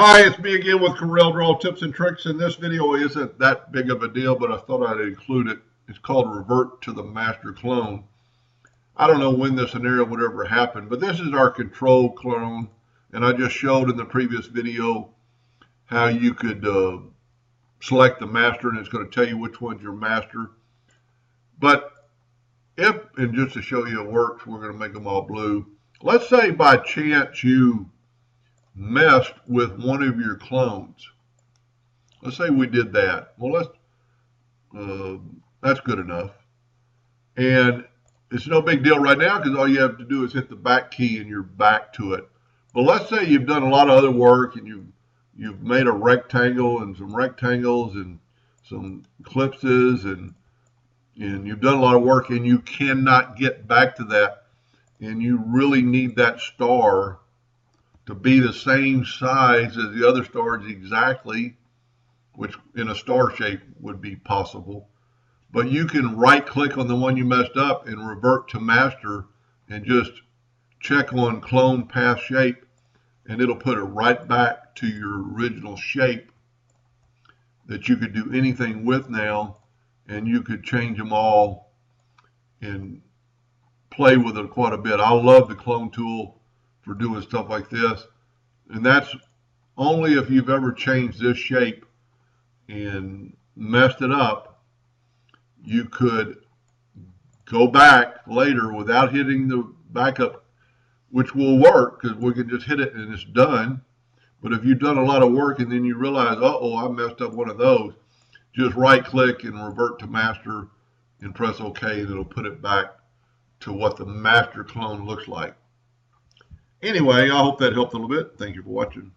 Hi, it's me again with Corel Draw Tips and Tricks, and this video isn't that big of a deal, but I thought I'd include it. It's called Revert to the Master Clone. I don't know when this scenario would ever happen, but this is our control clone, and I just showed in the previous video how you could select the master, and it's going to tell you which one's your master. But if, and just to show you it works, we're going to make them all blue. Let's say by chance you messed with one of your clones. Let's say we did that. Well, that's good enough. And it's no big deal right now because all you have to do is hit the back key and you're back to it. But let's say you've done a lot of other work and you've made a rectangle and some rectangles and some ellipses and you've done a lot of work and you cannot get back to that, and you really need that star to be the same size as the other stars exactly, which in a star shape would be possible. But you can right click on the one you messed up and revert to master and just check on clone path shape, and it'll put it right back to your original shape that you could do anything with now, and you could change them all and play with it quite a bit. I love the clone tool for doing stuff like this, and that's only if you've ever changed this shape and messed it up. You could go back later without hitting the backup, which will work because we can just hit it and it's done. But if you've done a lot of work and then you realize, uh-oh, I messed up one of those, just right click and revert to master and press OK, and it'll put it back to what the master clone looks like. Anyway, I hope that helped a little bit. Thank you for watching.